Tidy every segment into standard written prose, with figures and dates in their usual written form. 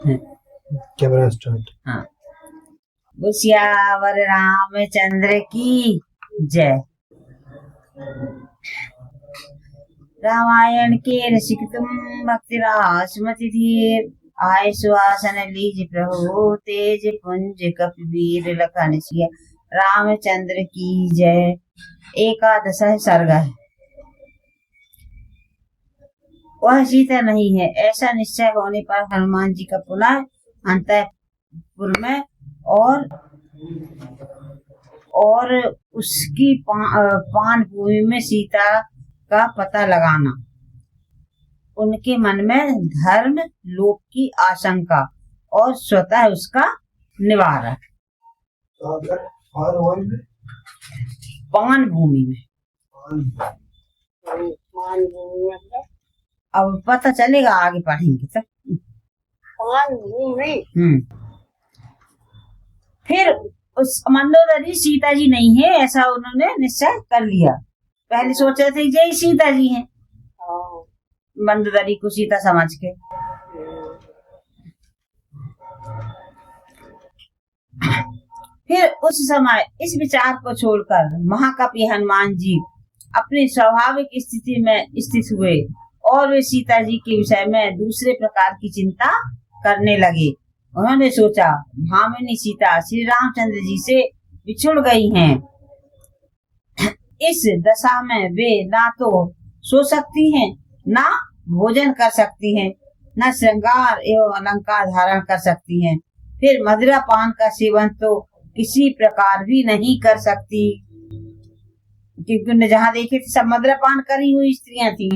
Camera start. हाँ। सियावर रामचंद्र की जय। रामायण के रसिक तुम भक्ति रासमति धीर, आय सुहासन लीज प्रभु तेज पुंज कपिवीर लखन सिया रामचंद्र की जय। एकादश सर्ग है। वह सीता नहीं है ऐसा निश्चय होने पर हनुमान जी का पुनः अंतःपुर में और उसकी पान भूमि में सीता का पता लगाना, उनके मन में धर्म लोक की आशंका और स्वतः उसका निवारण। पान भूमि में अब पता चलेगा, आगे पढ़ेंगे तब। फिर उस मंदोदरी सीता जी नहीं है ऐसा उन्होंने निश्चय कर लिया। पहले सोच रहे थे यही सीता जी हैं, मंदोदरी को सीता समझ के। फिर उस समय इस विचार को छोड़कर महाकपि हनुमान जी अपनी स्वाभाविक स्थिति में स्थित हुए और वे सीता जी के विषय में दूसरे प्रकार की चिंता करने लगे। उन्होंने सोचा, भामिनी सीता श्री रामचंद्र जी से बिछुड़ गई हैं। इस दशा में वे ना तो सो सकती हैं, ना भोजन कर सकती हैं, न श्रृंगार एवं अलंकार धारण कर सकती हैं। फिर मदिरा पान का सेवन तो किसी प्रकार भी नहीं कर सकती, क्योंकि उन्हें जहाँ देखे थे सब मदिरा पान करी हुई स्त्रियां थी।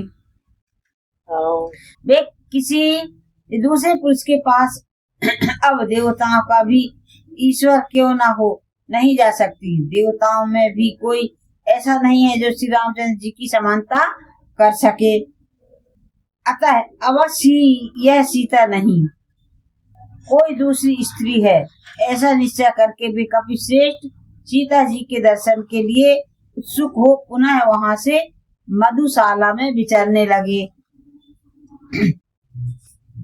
वे किसी दूसरे पुरुष के पास अब देवताओं का भी ईश्वर क्यों ना हो नहीं जा सकती। देवताओं में भी कोई ऐसा नहीं है जो श्री रामचंद्र जी की समानता कर सके। अतः अवश्य यह सीता नहीं, कोई दूसरी स्त्री है ऐसा निश्चय करके वे कपिश्रेष्ठ सीता जी के दर्शन के लिए उत्सुक हो पुनः वहां से मधुशाला में विचरने लगे।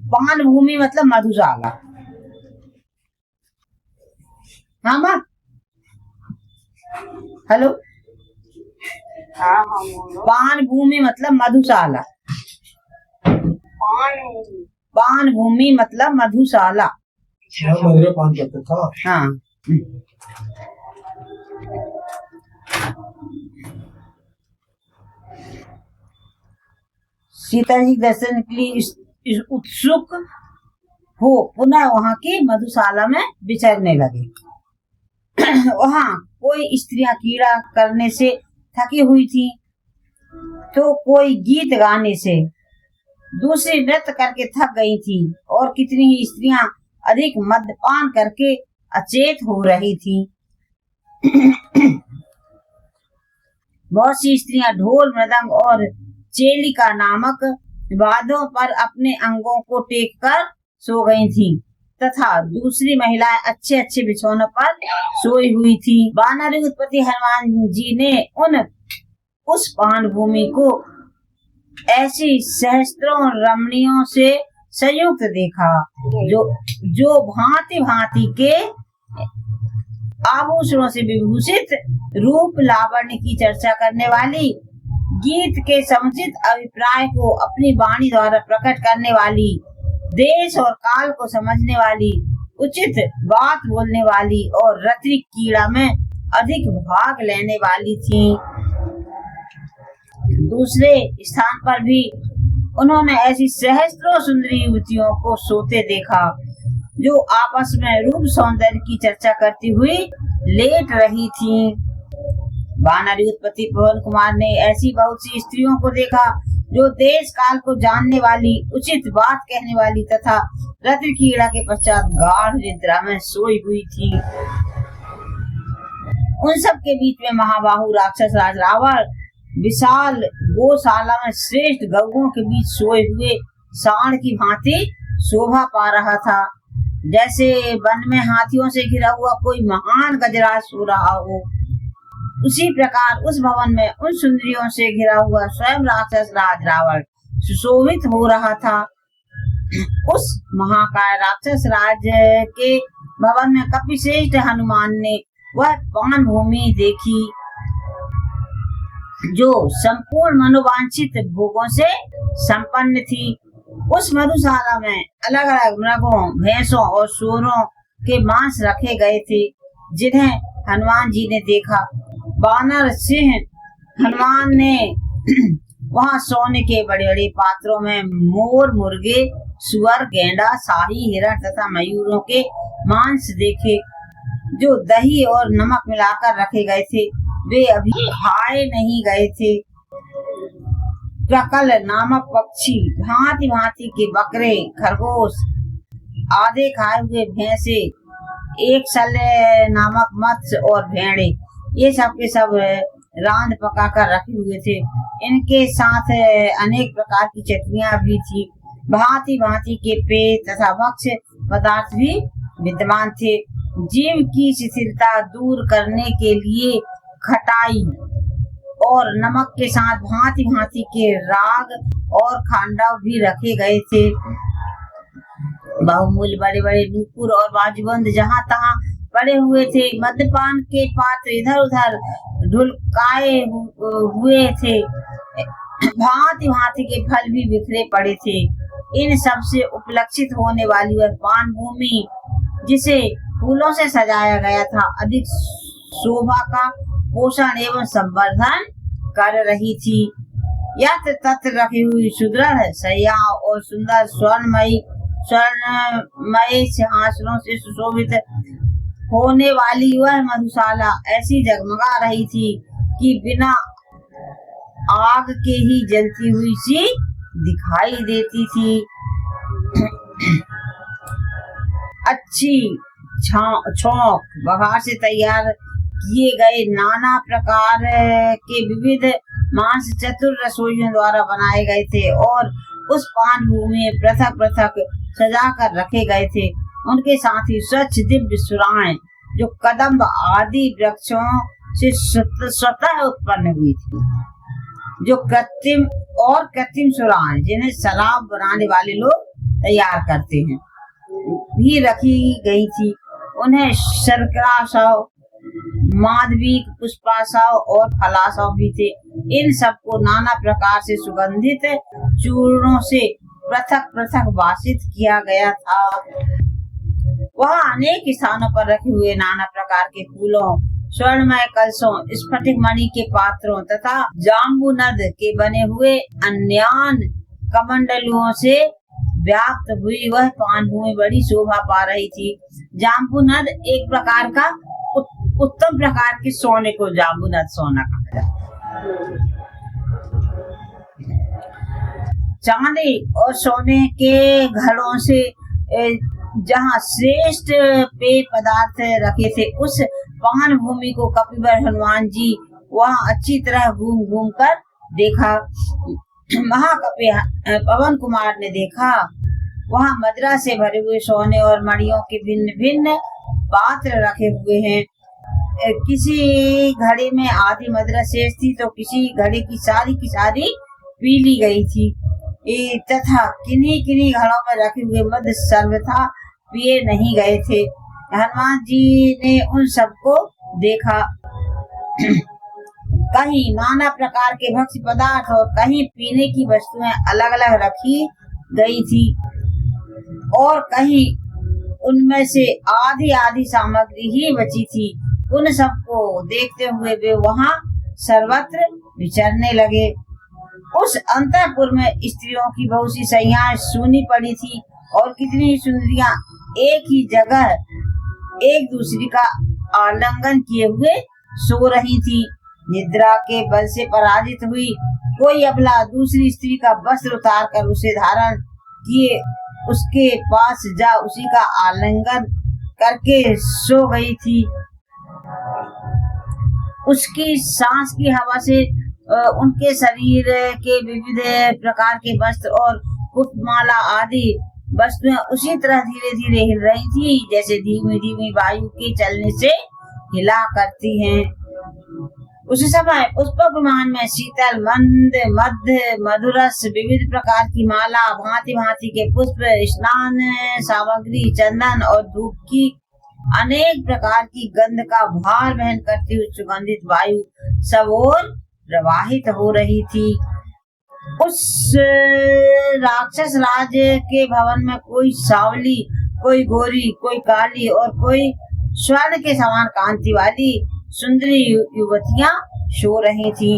पान भूमि मतलब मधुशाला। हाँ माँ, हेलो। पान भूमि मतलब मधुशाला। पान भूमि मतलब मधुशाला। मदिरा पान करता था। हाँ। सीता जी दर्शन के लिए उत्सुक हो पुनः वहां की मधुशाला में विचरने लगे। वहां कोई स्त्रियां कीड़ा करने से थकी हुई थी, तो कोई गीत गाने से, दूसरी नृत्य करके थक गई थी, और कितनी ही स्त्रियां अधिक मद्यपान करके अचेत हो रही थी। बहुत सी स्त्रियां ढोल मृदंग और चेलिका नामक वाद्यों पर अपने अंगों को टेक कर सो गई थी, तथा दूसरी महिलाएं अच्छे अच्छे बिछौनों पर सोई हुई थी। वानर उत्पत्ति हनुमान जी ने उस पान भूमि को ऐसी सहस्त्रों रमणियों से संयुक्त देखा, जो भांति भांति के आभूषणों से विभूषित, रूप लावण्य की चर्चा करने वाली, गीत के समुचित अभिप्राय को अपनी वाणी द्वारा प्रकट करने वाली, देश और काल को समझने वाली, उचित बात बोलने वाली और रतिक कीड़ा में अधिक भाग लेने वाली थी। दूसरे स्थान पर भी उन्होंने ऐसी सहस्त्रों सुंदरी युवतियों को सोते देखा, जो आपस में रूप सौंदर्य की चर्चा करती हुई लेट रही थी। वानरी उत्पत्ति पवन कुमार ने ऐसी बहुत सी स्त्रियों को देखा, जो देश काल को जानने वाली, उचित बात कहने वाली तथा रति कीड़ा के पश्चात गाढ़ निद्रा में सोई हुई थी। उन सब के बीच में महाबाहु राक्षस राज रावण विशाल गौशाला में श्रेष्ठ गौओं के बीच सोए हुए सांड की भांति शोभा पा रहा था, जैसे वन में हाथियों से घिरा हुआ कोई महान गजराज सो रहा हो। उसी प्रकार उस भवन में उन सुंदरियों से घिरा हुआ स्वयं राक्षस राज रावण सुशोभित हो रहा था। उस महाकाय राक्षस राज के भवन में कपिश्रेष्ठ हनुमान ने वह पान भूमि देखी जो संपूर्ण मनोवांछित भोगों से संपन्न थी। उस मधुशाला में अलग अलग मृगों, भैंसों और सूरों के मांस रखे गए थे जिन्हें हनुमान जी ने देखा। वानर सिंह हनुमान ने वहां सोने के बड़े बड़े पात्रों में मोर, मुर्गे, सुअर, गेंडा, शाही, हिरण तथा मयूरों के मांस देखे जो दही और नमक मिलाकर रखे गए थे। वे अभी खाए नहीं गए थे। प्रकल नामक पक्षी, भांति भांति के बकरे, खरगोश, आधे खाए हुए भैंसे, एक शल्य नामक मत्स्य और भेड़े, ये सब के सब रांध पका कर रखे हुए थे। इनके साथ अनेक प्रकार की चटनियां भी थी। भांति भांति के पेय तथा भक्ष्य पदार्थ भी विद्यमान थे। जीव की शिथिलता दूर करने के लिए खटाई और नमक के साथ भांति भांति के राग और खांडव भी रखे गए थे। बहुमूल्य बड़े बड़े नूपुर और बाजूबंद जहाँ तहाँ पड़े हुए थे। मद्यपान के पात्र इधर उधर ढुलकाए हुए थे। भांति भांति के फल भी बिखरे पड़े थे। इन सब से उपलक्षित होने वाली वह पान भूमि जिसे फूलों से सजाया गया था अधिक शोभा का पोषण एवं संवर्धन कर रही थी। यत्र तत्र रखी हुई सुदृढ़ शैया और सुंदर स्वर्णमयी सिंहासनों से सुशोभित होने वाली वह मधुशाला ऐसी जगमगा रही थी कि बिना आग के ही जलती हुई सी दिखाई देती थी। अच्छी छौंक बघार से तैयार किए गए नाना प्रकार के विविध मांस चतुर रसोइयों द्वारा बनाए गए थे और उस पान भूमि में पृथक पृथक सजा कर रखे गए थे। उनके साथ ही स्वच्छ दिव्य सुराएं जो कदम्ब आदि वृक्षों से स्वतः उत्पन्न हुई थी, जो कृत्रिम सुराएं जिन्हें शराब बनाने वाले लोग तैयार करते हैं भी रखी गई थी। उन्हें शर्कराशव, माधविक, पुष्पाशव और फलाशव भी थे। इन सबको नाना प्रकार से सुगंधित चूर्णों से पृथक पृथक वासित किया गया था। वहाँ अनेक स्थानों पर रखे हुए नाना प्रकार के फूलों, स्वर्णमय कलशों, स्फटिक मणि के पात्रों तथा जाम्बूनद के बने हुए अन्यान कमंडलुओं से व्याप्त हुई वह पान भूमि बड़ी शोभा पा रही थी। जाम्बूनद एक प्रकार का उत्तम प्रकार के सोने को जाम्बूनद सोना कहा जाता है। चांदी और सोने के घड़ों से जहाँ श्रेष्ठ पेय पदार्थ रखे थे, उस पान भूमि को कपिवर हनुमान जी वहाँ अच्छी तरह घूम घूम कर देखा। महाकपि पवन कुमार ने देखा वहाँ मदिरा से भरे हुए सोने और मणियों के भिन्न भिन्न पात्र रखे हुए हैं। किसी घड़े में आधी मदिरा शेष थी तो किसी घड़े की सारी पी ली गई थी तथा किन्हीं घड़ों में रखे हुए मद सर्वथा पिए नहीं गए थे। हनुमान जी ने उन सबको देखा। कहीं नाना प्रकार के भक्ष्य पदार्थ और कहीं पीने की वस्तुएं अलग अलग रखी गई थी और कहीं उनमें से आधी सामग्री ही बची थी। उन सबको देखते हुए वे वहां सर्वत्र विचरने लगे। उस अंतःपुर में स्त्रियों की बहुत सी शैयाएं सूनी पड़ी थी और कितनी सुंदरियां एक ही जगह एक दूसरी का आलिंगन किए हुए सो रही थी। निद्रा के बल से पराजित हुई कोई अबला दूसरी स्त्री का वस्त्र उतार कर उसे धारण किए उसके पास जा उसी का आलिंगन करके सो गई थी। उसकी सांस की हवा से उनके शरीर के विविध प्रकार के वस्त्र और पुष्पमाला आदि वस्तुएं उसी तरह धीरे धीरे हिल रही थी जैसे धीमी धीमी वायु के चलने से हिला करती हैं। उसी समय पुष्पक विमान में शीतल मंद मध्य मधुरस विविध प्रकार की माला, भांति भांति के पुष्प, स्नान सामग्री, चंदन और धूप की अनेक प्रकार की गंध का भार वहन करती हुई सुगंधित वायु सब ओर प्रवाहित हो रही थी। उस राक्षस राज के भवन में कोई सांवली, कोई गोरी, कोई काली और कोई स्वर्ण के समान कांति वाली सुंदरी युवतियां सो रही थी।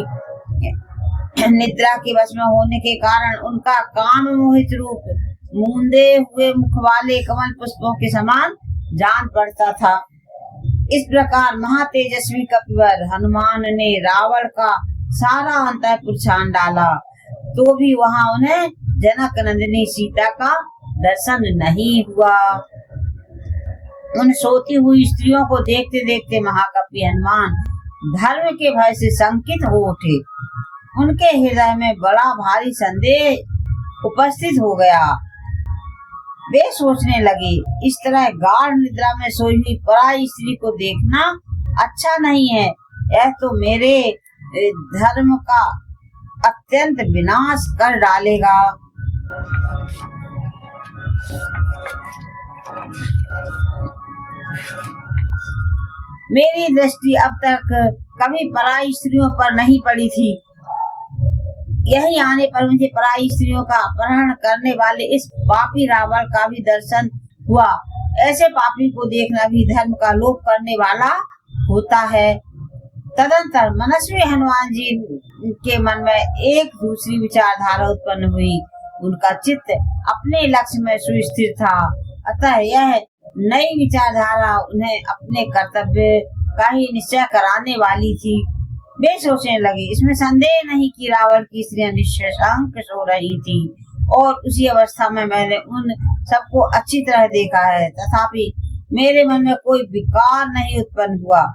निद्रा के वश में होने के कारण उनका काम मोहित रूप मूंदे हुए मुख वाले कमल पुष्पों के समान जान पड़ता था। इस प्रकार महातेजस्वी कपिवर हनुमान ने रावण का सारा अंतःपुर छान डाला, तो भी वहां उन्हें जनक नंदिनी सीता का दर्शन नहीं हुआ। उन सोती हुई स्त्रियों को देखते देखते महाकपि हनुमान धर्म के भय से शंकित हो उठे। उनके हृदय में बड़ा भारी संदेह उपस्थित हो गया। वे सोचने लगे, इस तरह गाढ़ निद्रा में सोई हुई पराई स्त्री को देखना अच्छा नहीं है। यह तो मेरे धर्म का अत्यंत विनाश कर डालेगा। मेरी दृष्टि अब तक कभी पराई स्त्रियों पर नहीं पड़ी थी। यही आने पर मुझे पराई स्त्रियों का अपहरण करने वाले इस पापी रावण का भी दर्शन हुआ। ऐसे पापी को देखना भी धर्म का लोप करने वाला होता है। तदंतर मनस्वी हनुमान जी के मन में एक दूसरी विचारधारा उत्पन्न हुई। उनका चित्त अपने लक्ष्य में सुस्थिर था, अतः यह नई विचारधारा उन्हें अपने कर्तव्य का ही निश्चय कराने वाली थी। वे सोचने लगे, इसमें संदेह नहीं कि रावण की स्त्रियां निशंक सो रही थी और उसी अवस्था में मैंने उन सबको अच्छी तरह देखा है, तथापि मेरे मन में कोई विकार नहीं उत्पन्न हुआ।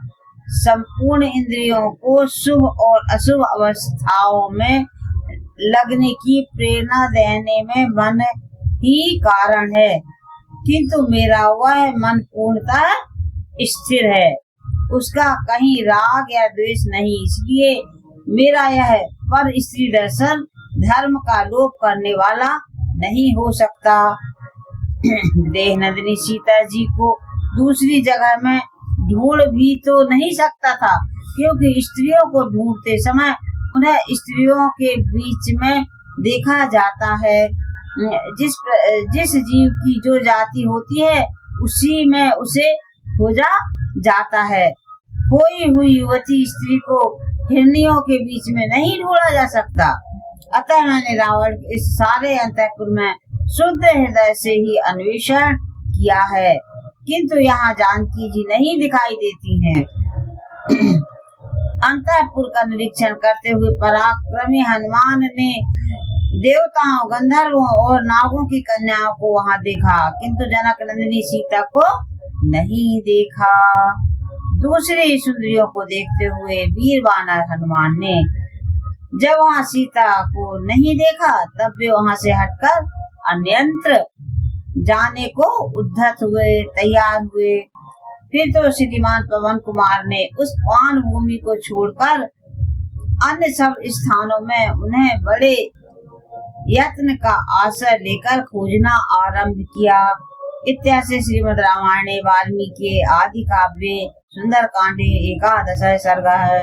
संपूर्ण इंद्रियों को शुभ और अशुभ अवस्थाओं में लगने की प्रेरणा देने में मन ही कारण है, किंतु मेरा वह मन पूर्णतः स्थिर है, उसका कहीं राग या द्वेष नहीं। इसलिए मेरा यह पर स्त्री दर्शन धर्म का लोप करने वाला नहीं हो सकता। देह नंदिनी सीता जी को दूसरी जगह में ढूंढ भी तो नहीं सकता था, क्योंकि स्त्रियों को ढूंढते समय उन्हें स्त्रियों के बीच में देखा जाता है। जिस जीव की जो जाति होती है उसी में उसे खोजा जाता है। खोई हुई युवती स्त्री को हिरनियों के बीच में नहीं ढूंढा जा सकता। अतः मैंने रावण इस सारे अंतःपुर में शुद्ध हृदय से ही अन्वेषण किया है, किंतु यहाँ जानकी जी नहीं दिखाई देती हैं। अंतःपुर का निरीक्षण करते हुए पराक्रमी हनुमान ने देवताओं, गंधर्वों और नागों की कन्याओं को वहां देखा, किंतु जनक नंदिनी सीता को नहीं देखा। दूसरी सुंदरियों को देखते हुए वीर वानर हनुमान ने जब वहां सीता को नहीं देखा, तब वे वहां से हटकर अन्यत्र जाने को उद्धत हुए, तैयार हुए। फिर तो श्रीमान पवन कुमार ने उस पान भूमि को छोड़कर अन्य सब स्थानों में उन्हें बड़े यत्न का आश्रय लेकर खोजना आरंभ किया। इत्यादि श्रीमद् रामायणे वाल्मीकि आदि काव्ये सुंदरकांडे 11 सर्ग है।